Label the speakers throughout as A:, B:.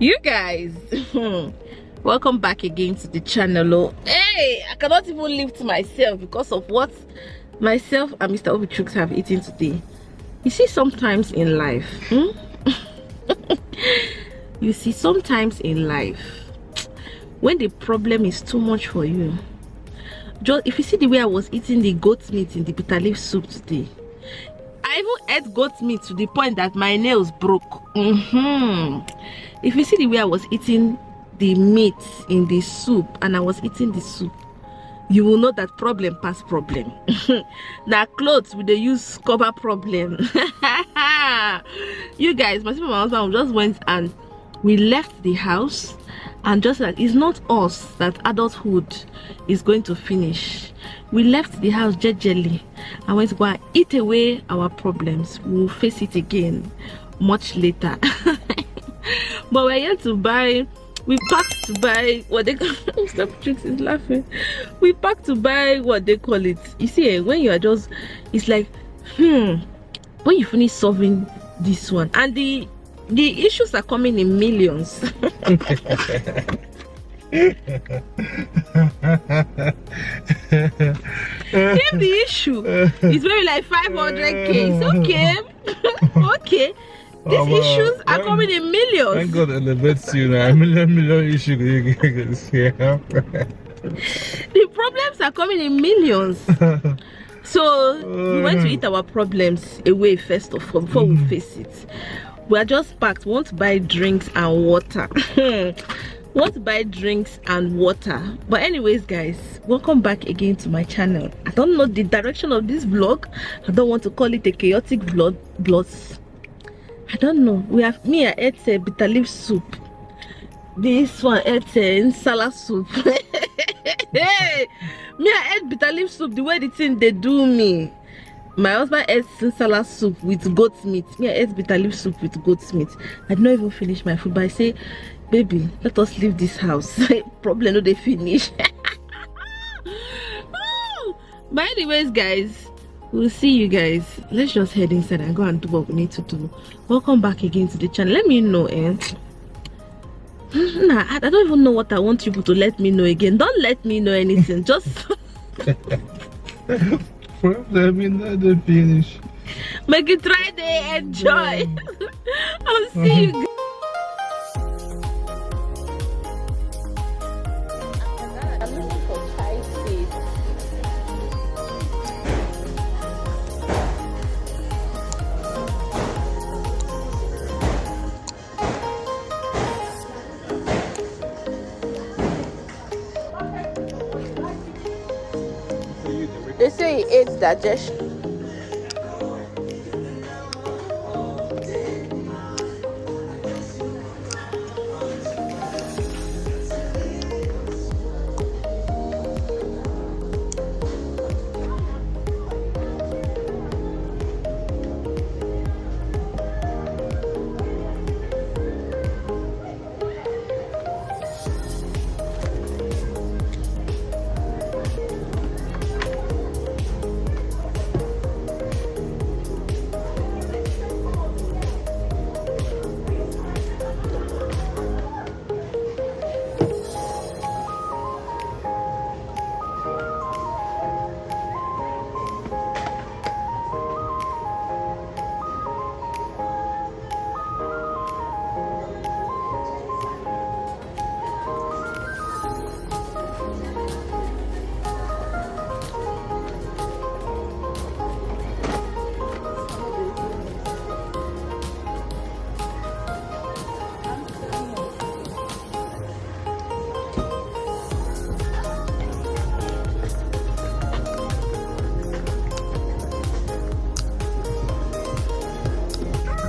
A: You guys, welcome back again to the channel. Oh, hey, I cannot even lift myself because of what myself and Mr. Obitrux have eaten today. You see, sometimes in life, you see, sometimes in life, when the problem is too much for you, just if you see the way I was eating the goat meat in the bitter leaf soup today, I even ate goat meat to the point that my nails broke. If you see the way I was eating the meat in the soup and I was eating the soup, you will know that problem past problem. Now clothes with the use cover problem. You guys, myself and my husband just went and we left the house, and just like it's not us that adulthood is going to finish. We left the house gingerly and went to go and eat away our problems. We'll face it again much later. But we're here to buy, we packed to buy what they call Mr. Tricks is laughing. We packed to buy what they call it. You see, when you are just, it's like when you finish solving this one, and the issues are coming in millions. If the issue is maybe like 500k, it's okay. Okay, these issues are coming in millions.
B: Thank God elevates you now. Million issue.
A: The problems are coming in millions. So we went to eat our problems away first of all before we face it. We are just packed. We want to buy drinks and water. Want to buy drinks and water. But anyways, guys, welcome back again to my channel. I don't know the direction of this vlog. I don't want to call it a chaotic vlog. I don't know. We have me, I ate a bitter leaf soup. This one ate a salad soup. Hey, me, I ate bitter leaf soup the way the thing they do me. My husband ate salad soup with goat meat. Me, I ate bitter leaf soup with goat meat. I did not even finish my food, but I say, baby, let us leave this house. Problem no they finish. But anyways, guys, we'll see you guys. Let's just head inside and go and do what we need to do. Welcome back again to the channel. Let me know, Nah, I don't even know what I want people to let me know again. Don't let me know anything. Just
B: Problem not the finish.
A: make it try to enjoy. I'll see you guys. I'm looking for chai seeds. They say it aids digestion.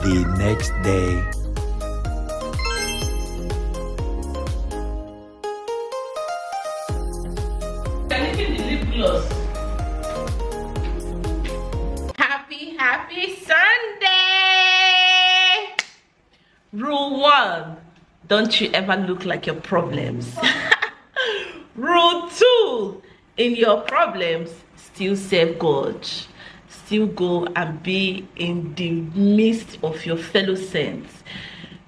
C: The next day.
A: Happy Sunday! Rule 1, don't you ever look like your problems. Rule 2, in your problems, still serve God. Still go and be in the midst of your fellow saints.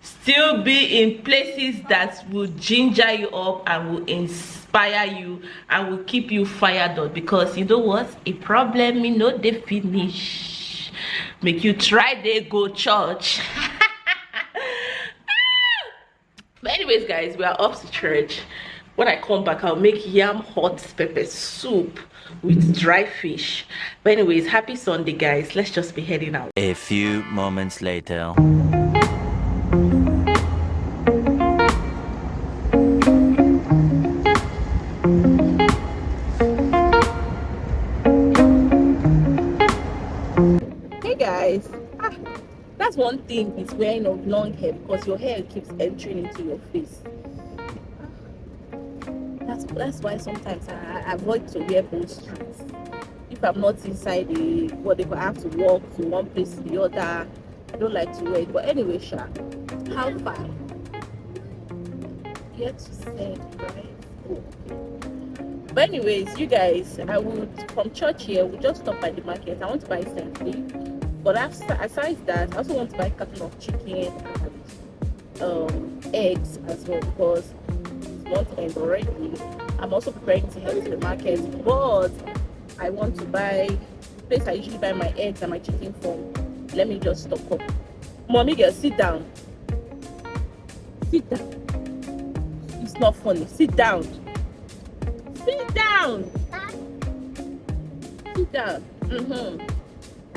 A: still be in places that will ginger you up and will inspire you and will keep you fired up, because you know what, a problem me no dey finish make you try dey go church. But anyways guys, we are off to church. When I come back, I'll make yam hot pepper soup with dry fish. But anyways, happy Sunday guys, let's just be heading out.
C: A few moments later.
A: Hey guys, that's one thing with wearing of long hair, because your hair keeps entering into your face. That's why sometimes I avoid to wear both streets. If I'm not inside the whatever, I have to walk from one place to the other. I don't like to wear it. But anyway, Sha, how far? Yet to say, right? Oh. But anyways, you guys, I would from church here. We just stop by the market. I want to buy something, but aside that, I also want to buy a carton of chicken and eggs as well, because month end already. I'm also preparing to head to the market, but I want to buy the place I usually buy my eggs and my chicken from. Let me just stock up. Mommy girl, sit down. Sit down. It's not funny. Sit down. Sit down. Sit down.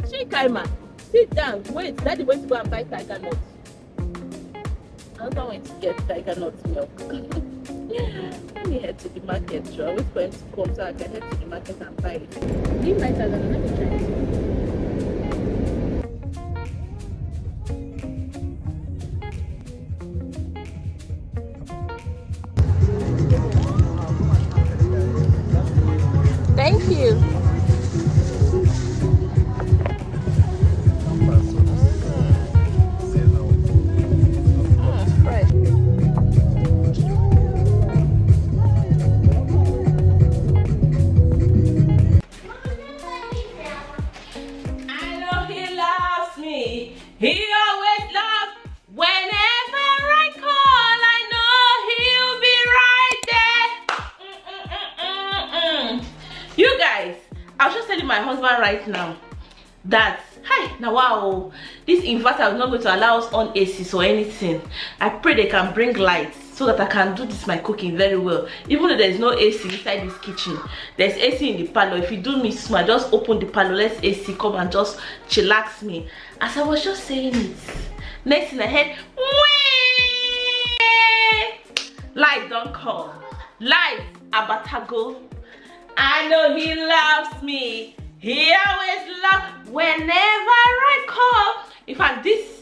A: Shikaima, sit down. Wait, Daddy went to go and buy tiger nuts. I'm not going to get tiger nuts milk. Let me head to the market, sure. Wait for him to come so I can head to the market and buy it. Leave my tiger nut. Let me try it. Thank you. He always loves whenever I call. I know he'll be right there. You guys, I was just telling my husband right now that now wow, this inverter is not going to allow us on ACs or anything. I pray they can bring lights so that I can do this my cooking very well. Even though there's no AC inside this kitchen, there's AC in the parlor. If you do me smart, just open the parlor, let AC come and just chillax me. As I was just saying it, next thing I heard, light don't come. Light abatago. I know he loves me. He always loves whenever I call. In fact, this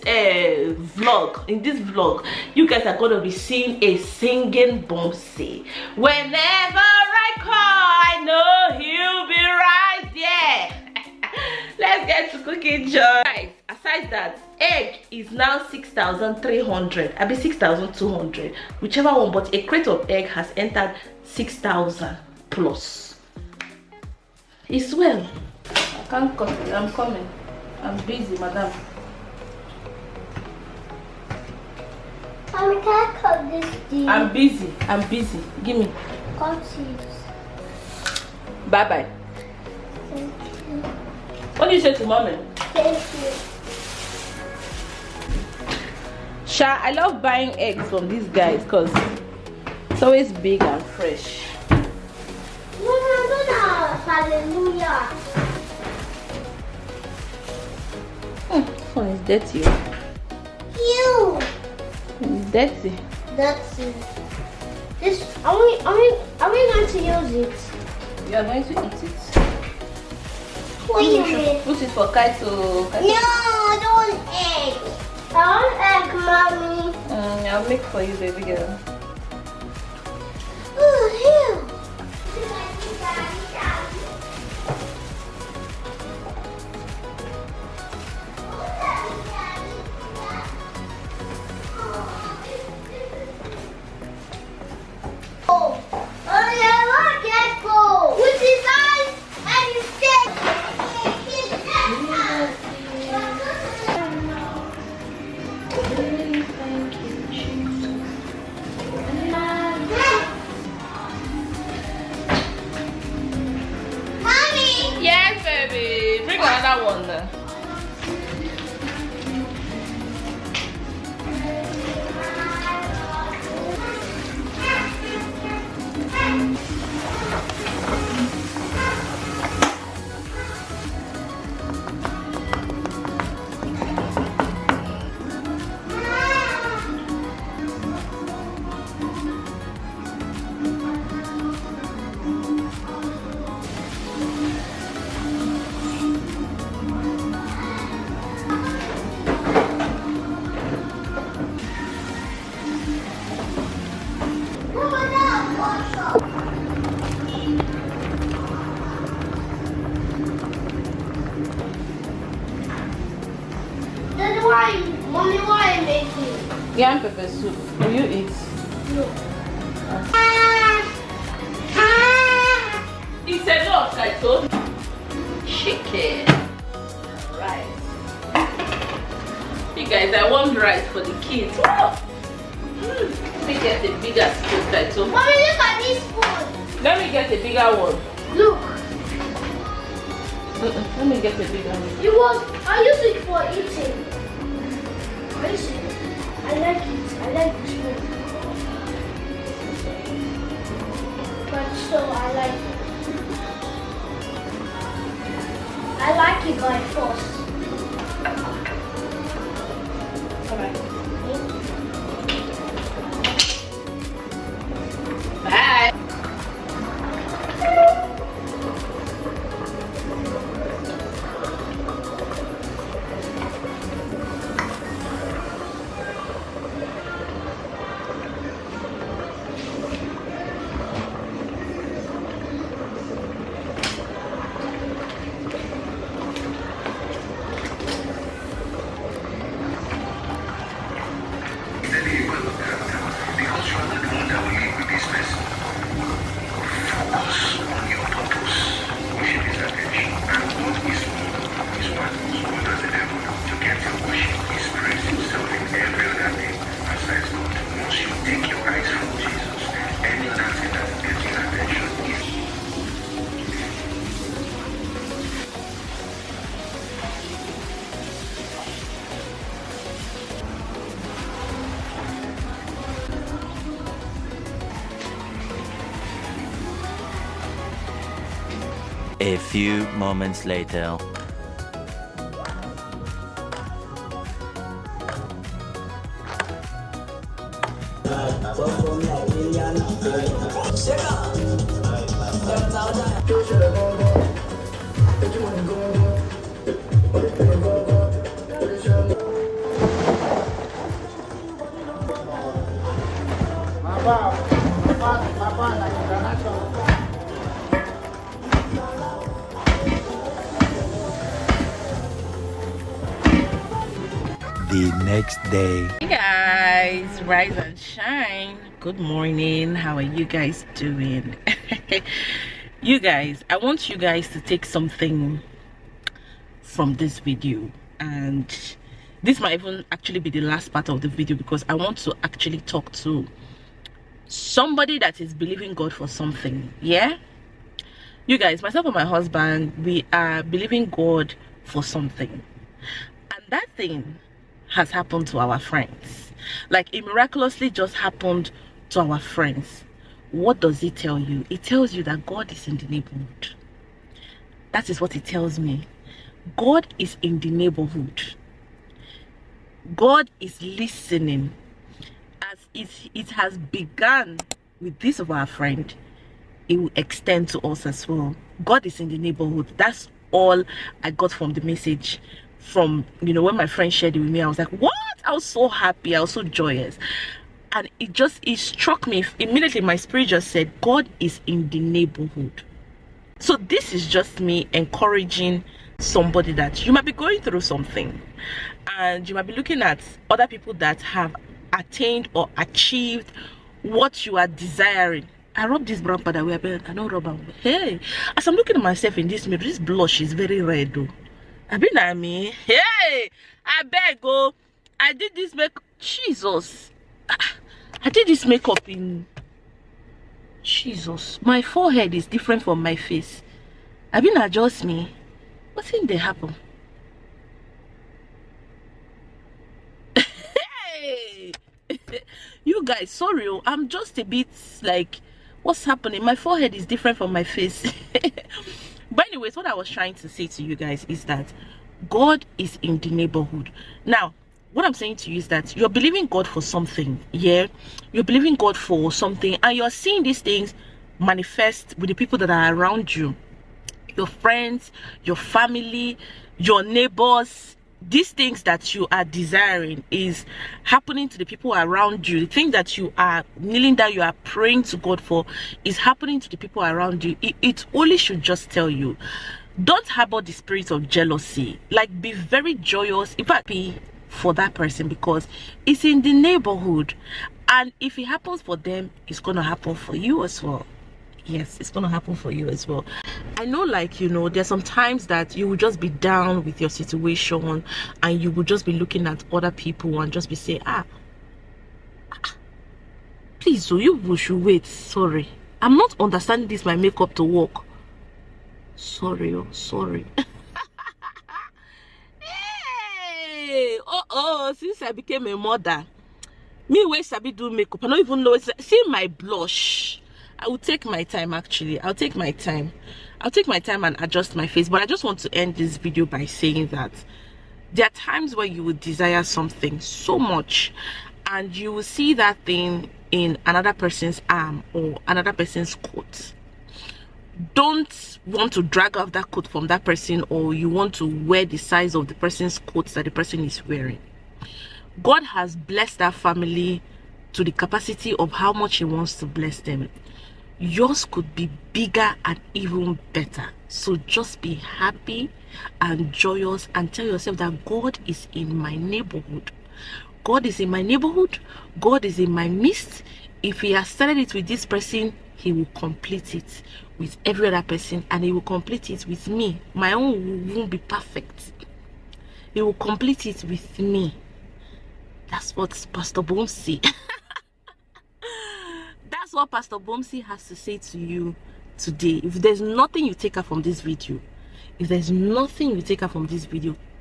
A: vlog, you guys are gonna be seeing a singing Bouncy. Whenever I call, I know he'll be right there. Let's get to cooking, John. Guys, aside that, egg is now 6,300. I be 6,200, whichever one. But a crate of egg has entered 6,000 plus. It's well. I can't cut it. I'm coming. I'm busy, madam.
D: Mommy, can I cut this deal?
A: I'm busy. I'm busy. Give me.
D: Cut it.
A: Bye bye.
D: Thank you.
A: What do you say to mommy?
D: Thank you.
A: Sha, I love buying eggs from these guys because it's always big and fresh.
D: No, hallelujah.
A: This one is dirty.
D: Ew.
A: It's dirty.
D: That's it. This, are we going to use it?
A: You are going to eat it.
D: What do you mean?
A: Put it for Kai to...
D: No, I don't want egg. I want egg, mommy.
A: I'll make for you, baby girl.
D: Oh, ew. I making?
A: Yam pepper soup. Will you eat?
D: No.
A: It's enough, I told you. Chicken. Rice. Hey guys, I want rice for the kids. Let me get a bigger spoon, I told you.
D: Mommy, look at this spoon.
A: Let me get a bigger one.
D: Look.
A: Let me get a bigger one.
D: I use it for eating. I use it. I like it. I like the spoon. But so I like it. I like it by force.
A: Alright. Bye.
C: A few moments later. The next day.
A: Hey guys, rise and shine. Good morning. How are you guys doing? You guys, I want you guys to take something from this video, and this might even actually be the last part of the video because I want to actually talk to somebody that is believing God for something. Yeah, you guys, myself and my husband, we are believing God for something, and that thing has happened to our friends. Like, it miraculously just happened to our friends. What does it tell you? It tells you that God is in the neighborhood. That is what it tells me. God is in the neighborhood. God is listening. As it has begun with this of our friend, it will extend to us as well. God is in the neighborhood. That's all I got from the message. From, you know, when my friend shared it with me, I was like, what? I was so happy. I was so joyous. And it struck me immediately. My spirit just said, God is in the neighborhood. So this is just me encouraging somebody that you might be going through something, and you might be looking at other people that have attained or achieved what you are desiring. I rub this brown powder where I don't rub am. Hey, as I'm looking at myself in this mirror, this blush is very red though. I been at me. Hey, I beg go. I did this makeup. Jesus, I did this makeup in. Jesus, my forehead is different from my face. I been adjust me. What's in there happen? Hey, you guys, sorry, I'm just a bit like, what's happening? My forehead is different from my face. But anyways, what I was trying to say to you guys is that God is in the neighborhood. Now, what I'm saying to you is that you're believing God for something. Yeah, you're believing God for something, and you're seeing these things manifest with the people that are around you, your friends, your family, your neighbors. These things that you are desiring is happening to the people around you. The thing that you are kneeling down, you are praying to God for, is happening to the people around you. It only should just tell you, don't harbor the spirit of jealousy. Like, be very joyous. In fact, be for that person, because it's in the neighborhood, and if it happens for them, it's gonna happen for you as well. Yes, it's gonna happen for you as well. I know, like, you know, there's some times that you will just be down with your situation and you will just be looking at other people and just be saying, please, so you should wait. Sorry, I'm not understanding this, my makeup to work. Sorry, oh, sorry. Hey, since I became a mother, me where sabi do makeup, I don't even know. See my blush. I will take my time, actually. I'll take my time and adjust my face. But I just want to end this video by saying that there are times where you would desire something so much and you will see that thing in another person's arm or another person's coat. Don't want to drag off that coat from that person, or you want to wear the size of the person's coat that the person is wearing. God has blessed that family to the capacity of how much he wants to bless them. Yours could be bigger and even better. So just be happy and joyous and tell yourself that God is in my neighborhood. God is in my neighborhood. God is in my midst. If he has started it with this person, he will complete it with every other person, and he will complete it with me. My own won't be perfect. He will complete it with me. That's what Pastor Bomsi that's what Pastor Bomsi has to say to you today. If there's nothing you take out from this video,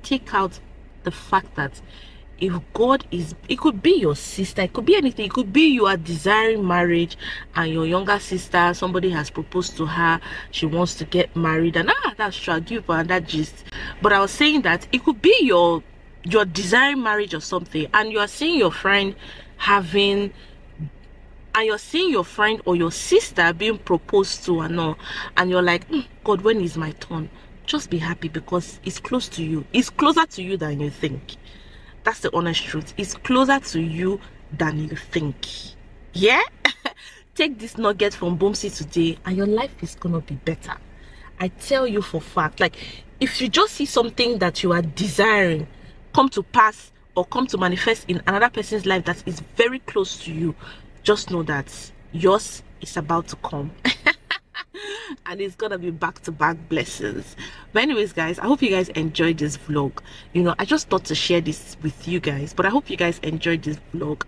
A: take out the fact that if God is, it could be your sister, it could be anything. It could be you are desiring marriage and your younger sister, somebody has proposed to her, she wants to get married, and that's true, I'll give you that gist. But I was saying that it could be your desiring marriage or something, and you are seeing your friend having, and you're seeing your friend or your sister being proposed to and all, and you're like, God, when is my turn? Just be happy, because it's close to you. It's closer to you than you think. That's the honest truth. It's closer to you than you think. Yeah? Take this nugget from Bomsi today and your life is gonna be better. I tell you for fact. Like, if you just see something that you are desiring come to pass or come to manifest in another person's life that is very close to you, just know that yours is about to come. And it's gonna be back-to-back blessings. But anyways, guys, I hope you guys enjoyed this vlog. You know, I just thought to share this with you guys, but I hope you guys enjoyed this vlog.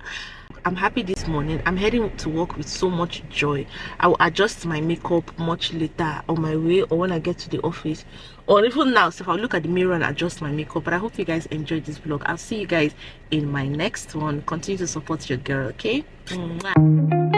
A: I'm happy this morning. I'm heading to work with so much joy. I will adjust my makeup much later on my way, or when I get to the office, or even now. So if I'll look at the mirror and adjust my makeup. But I hope you guys enjoyed this vlog. I'll see you guys in my next one. Continue to support your girl, okay? Mwah.